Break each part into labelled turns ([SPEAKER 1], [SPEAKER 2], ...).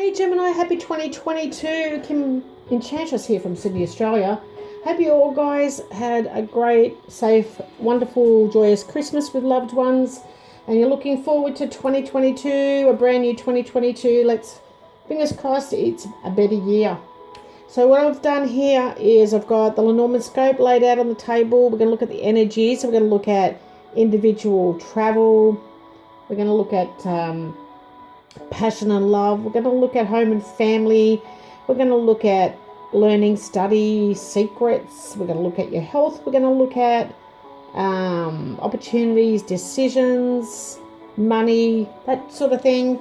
[SPEAKER 1] Hey Gemini, happy 2022. Kim Enchantress here from Sydney, Australia. Hope you all guys had a great, safe, wonderful, joyous Christmas with loved ones. And you're looking forward to 2022, a brand new 2022. Let's, fingers crossed, it's a better year. So what I've done here is I've got the Lenormand scope laid out on the table. We're going to look at the energies. So we're going to look at individual travel. We're going to look at passion and love. We're going to look at home and family. We're going to look at learning, study, secrets. We're going to look at your health. We're going to look at opportunities, decisions, money, that sort of thing.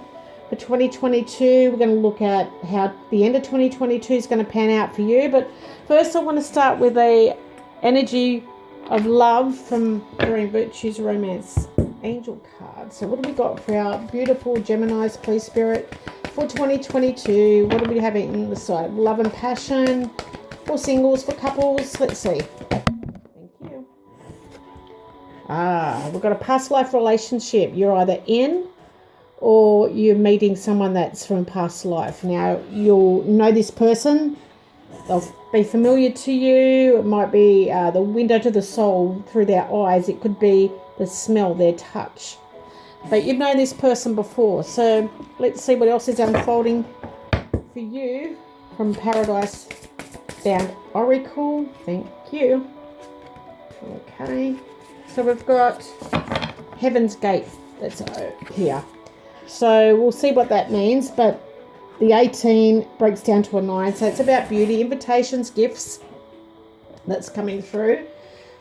[SPEAKER 1] For 2022, we're going to look at how the end of 2022 is going to pan out for you. But first, I want to start with a energy of love from Green Virtues Romance Angel card. So what do we got for our beautiful Geminis, please, Spirit, for 2022? What do we have in the side? Love and passion, for singles, for couples. Let's see. Thank you. We've got a past life relationship. You're either in or you're meeting someone that's from a past life. Now, you'll know this person. They'll be familiar to you. It might be the window to the soul through their eyes. It could be the smell, their touch. But you've known this person before. So let's see what else is unfolding for you from Paradise Bound Oracle. Thank you. Okay. So we've got Heaven's Gate that's here. So we'll see what that means. But the 18 breaks down to a 9. So it's about beauty, invitations, gifts that's coming through.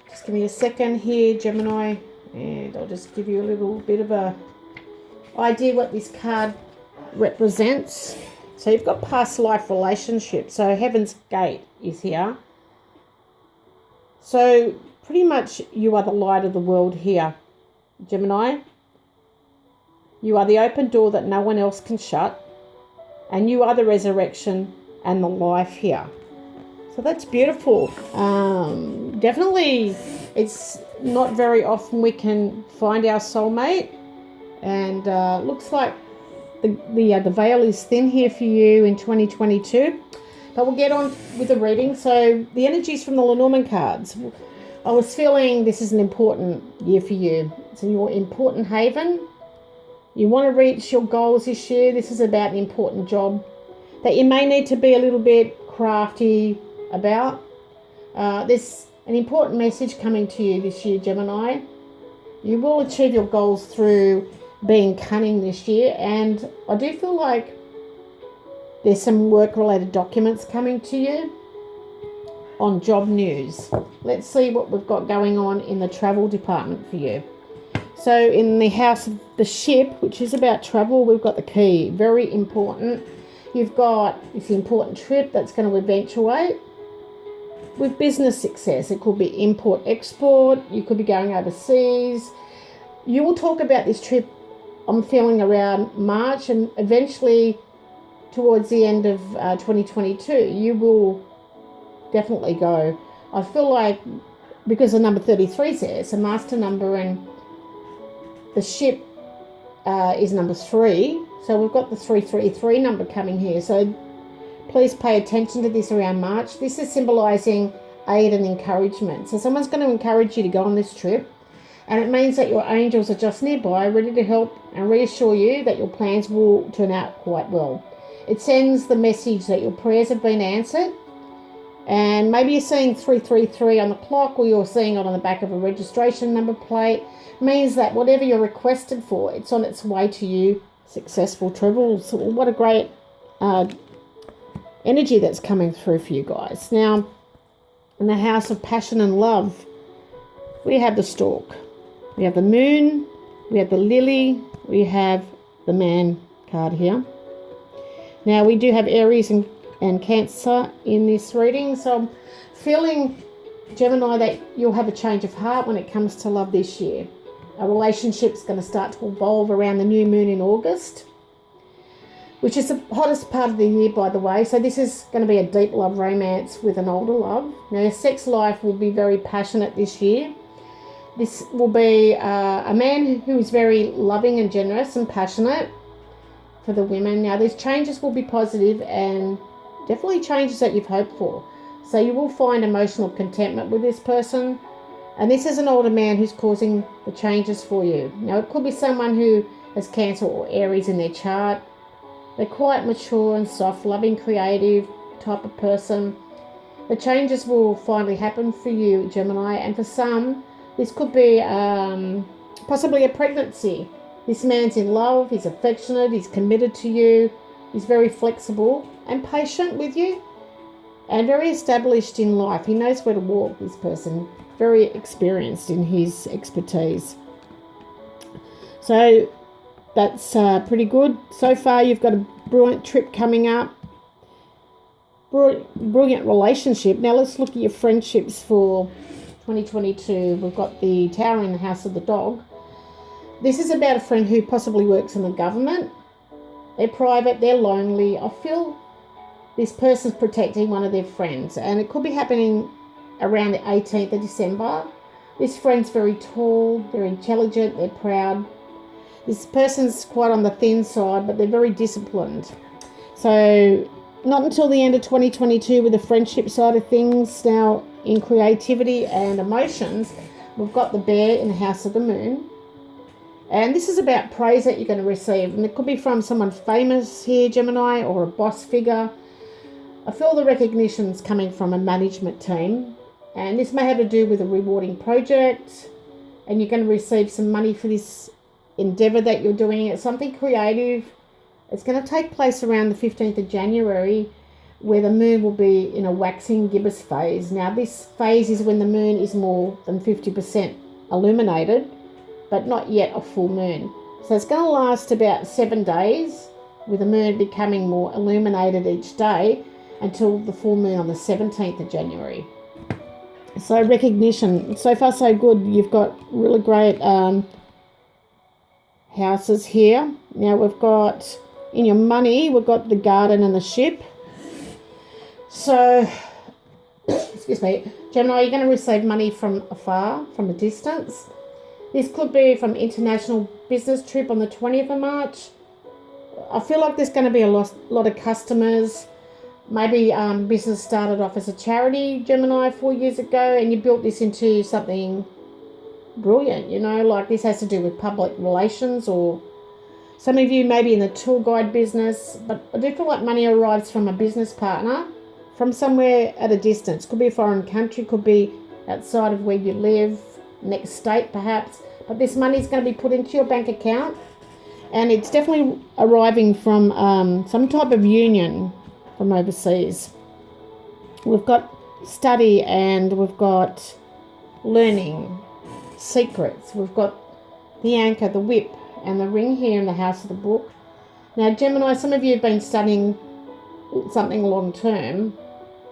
[SPEAKER 1] Just give me a second here, Gemini. And I'll just give you a little bit of a idea what this card represents. So you've got past life relationships. So Heaven's Gate is here. So pretty much you are the light of the world here, Gemini. You are the open door that no one else can shut. And you are the resurrection and the life here. So that's beautiful. Definitely, it's not very often we can find our soulmate. And looks like the veil is thin here for you in 2022. But we'll get on with the reading. So the energies from the Lenormand cards. I was feeling this is an important year for you. It's in your important haven. You want to reach your goals this year. This is about an important job that you may need to be a little bit crafty about. There's an important message coming to you this year, Gemini. You will achieve your goals through being cunning this year. And I do feel like there's some work-related documents coming to you on job news. Let's see what we've got going on in the travel department for you. So in the house of the ship, which is about travel, we've got the key. Very important. You've got this important trip that's going to eventuate with business success. It could be import, export. You could be going overseas. You will talk about this trip, I'm feeling, around March, and eventually towards the end of 2022, you will definitely go. I feel like because the number 33 is there, it's a master number, and the ship is number 3. So we've got the 333 number coming here. So please pay attention to this around March. This is symbolizing aid and encouragement. So someone's going to encourage you to go on this trip. And it means that your angels are just nearby, ready to help and reassure you that your plans will turn out quite well. It sends the message that your prayers have been answered. And maybe you're seeing 333 on the clock, or you're seeing it on the back of a registration number plate. Means that whatever you're requested for, it's on its way to you. Successful travels. What a great energy that's coming through for you guys. Now, in the house of passion and love, we have the stork. We have the moon. We have the lily. We have the man card here. Now, we do have Aries and Cancer in this reading. So I'm feeling, Gemini, that you'll have a change of heart when it comes to love this year. A relationship's going to start to evolve around the new moon in August, which is the hottest part of the year, by the way. So this is going to be a deep love romance with an older love. Now, your sex life will be very passionate this year. This will be a man who is very loving and generous and passionate. for the women. Now, these changes will be positive and definitely changes that you've hoped for. So you will find emotional contentment with this person. And this is an older man who's causing the changes for you. Now, it could be someone who has Cancer or Aries in their chart. They're quite mature and soft, loving, creative type of person. The changes will finally happen for you, Gemini. And for some, this could be possibly a pregnancy. This man's in love, he's affectionate, he's committed to you, he's very flexible and patient with you, and very established in life. He knows where to walk, this person. Very experienced in his expertise. So that's pretty good. So far, you've got a brilliant trip coming up. Brilliant relationship. Now let's look at your friendships for 2022. We've got the Tower in the house of the dog. This is about a friend who possibly works in the government. They're private, they're lonely. I feel this person's protecting one of their friends, and it could be happening around the 18th of December. This friend's very tall, they're intelligent, they're proud. This person's quite on the thin side, but they're very disciplined. So not until the end of 2022 with the friendship side of things. Now, in creativity and emotions, we've got the Bear in the house of the moon. And this is about praise that you're going to receive. And it could be from someone famous here, Gemini, or a boss figure. I feel the recognition's coming from a management team. And this may have to do with a rewarding project. And you're going to receive some money for this endeavour that you're doing. It's something creative. It's going to take place around the 15th of January, where the moon will be in a waxing gibbous phase. Now, this phase is when the moon is more than 50% illuminated, but not yet a full moon. So it's going to last about 7 days, with the moon becoming more illuminated each day until the full moon on the 17th of January. So recognition, so far so good. You've got really great houses here. Now we've got, in your money, we've got the garden and the ship. So, excuse me, Gemini, you're going to receive money from afar, from a distance. This could be from international business trip on the 20th of March. I feel like there's going to be a lot of customers. Maybe business started off as a charity, Gemini, 4 years ago, and you built this into something brilliant, like this has to do with public relations, or some of you maybe in the tour guide business. But I do feel like money arrives from a business partner from somewhere at a distance. Could be a foreign country, could be outside of where you live, next state perhaps, but this money is going to be put into your bank account, and it's definitely arriving from some type of union from overseas. We've got study, and we've got learning, secrets. We've got the anchor, the whip, and the ring here in the house of the book. Now, Gemini, some of you have been studying something long term,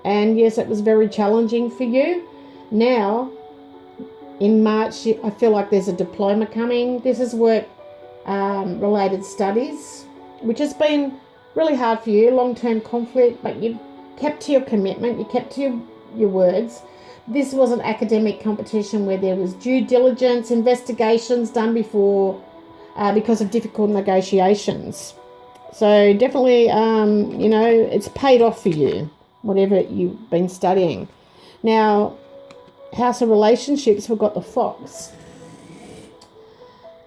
[SPEAKER 1] and yes, it was very challenging for you. Now, in March, I feel like there's a diploma coming. This is work related studies, which has been really hard for you, long-term conflict, but you kept to your commitment, you kept to your words. This was an academic competition where there was due diligence, investigations done before because of difficult negotiations. So definitely, it's paid off for you, whatever you've been studying. Now, house of relationships, we've got the fox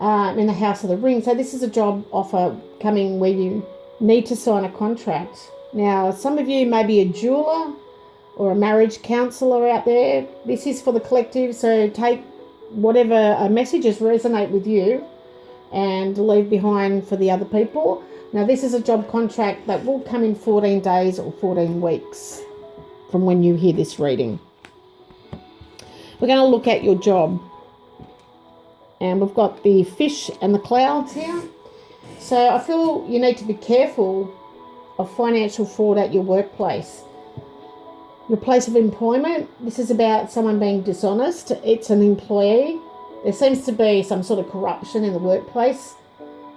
[SPEAKER 1] in the house of the ring. So this is a job offer coming where you need to sign a contract. Now, some of you may be a jeweler or a marriage counsellor out there. This is for the collective, so take whatever messages resonate with you and leave behind for the other people. Now, this is a job contract that will come in 14 days or 14 weeks from when you hear this reading. We're going to look at your job, and we've got the fish and the clouds here. So I feel you need to be careful of financial fraud at your workplace. Your place of employment, this is about someone being dishonest. It's an employee. There seems to be some sort of corruption in the workplace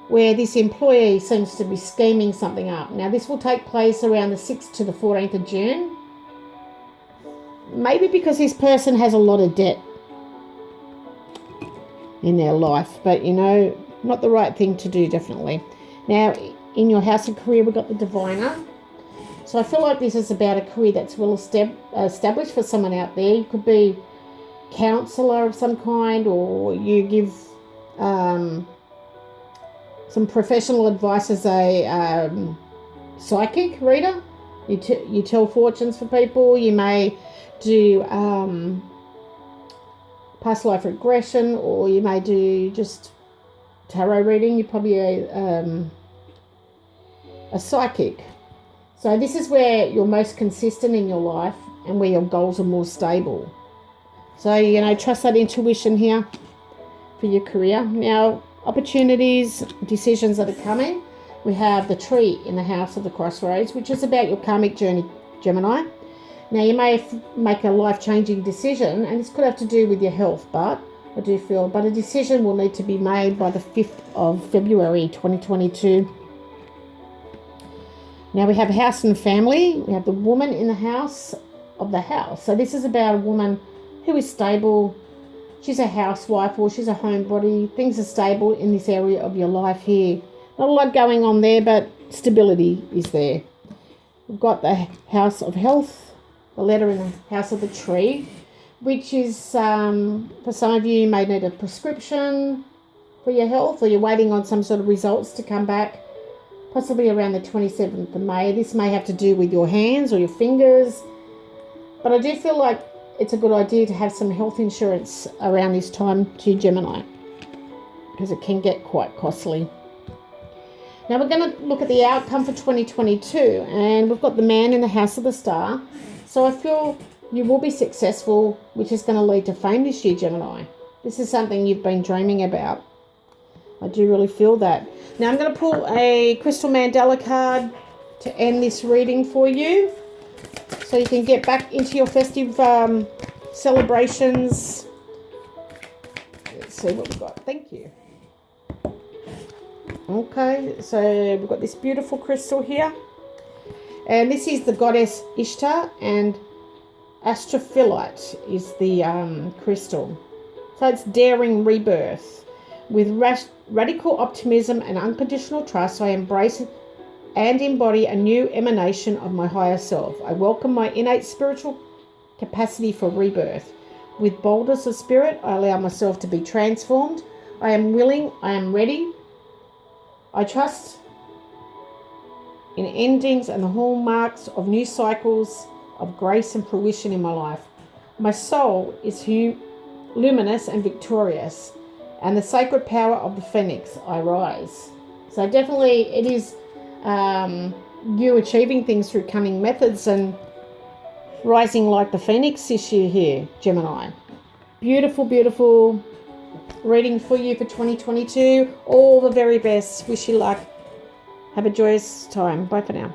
[SPEAKER 1] where this employee seems to be scheming something up. Now, this will take place around the 6th to the 14th of June. Maybe because this person has a lot of debt in their life, but not the right thing to do, definitely. Now, in your house of career, we've got the diviner. So I feel like this is about a career that's well established for someone out there. You could be counsellor of some kind, or you give some professional advice as a psychic reader. You tell fortunes for people. You may do past life regression, or you may do just tarot reading. You're probably a psychic. So this is where you're most consistent in your life and where your goals are more stable. So, trust that intuition here for your career. Now, opportunities, decisions that are coming. We have the tree in the house of the crossroads, which is about your karmic journey, Gemini. Now, you may make a life-changing decision, and this could have to do with your health, but a decision will need to be made by the 5th of February 2022. Now, we have house and family. We have the woman in the house of the house. So this is about a woman who is stable. She's a housewife or she's a homebody. Things are stable in this area of your life here. Not a lot going on there, but stability is there. We've got the house of health, the letter in the house of the tree, which is, for some of you may need a prescription for your health, or you're waiting on some sort of results to come back, possibly around the 27th of May. This may have to do with your hands or your fingers, but I do feel like it's a good idea to have some health insurance around this time to Gemini, because it can get quite costly. Now we're going to look at the outcome for 2022, and we've got the man in the house of the star. So I feel you will be successful, which is going to lead to fame this year, Gemini. This is something you've been dreaming about. I do really feel that. Now I'm going to pull a Crystal Mandela card to end this reading for you, so you can get back into your festive celebrations. Let's see what we've got. Thank you. Okay, so we've got this beautiful crystal here. And this is the goddess Ishtar, and astrophyllite is the crystal. So it's daring rebirth. With radical optimism and unconditional trust, I embrace and embody a new emanation of my higher self. I welcome my innate spiritual capacity for rebirth. With boldness of spirit, I allow myself to be transformed. I am willing, I am ready. I trust in endings and the hallmarks of new cycles of grace and fruition in my life. My soul is luminous and victorious, and the sacred power of the phoenix I rise. So definitely it is you achieving things through cunning methods and rising like the phoenix this year here, Gemini. Beautiful, beautiful reading for you for 2022. All the very best. Wish you luck. Have a joyous time. Bye for now.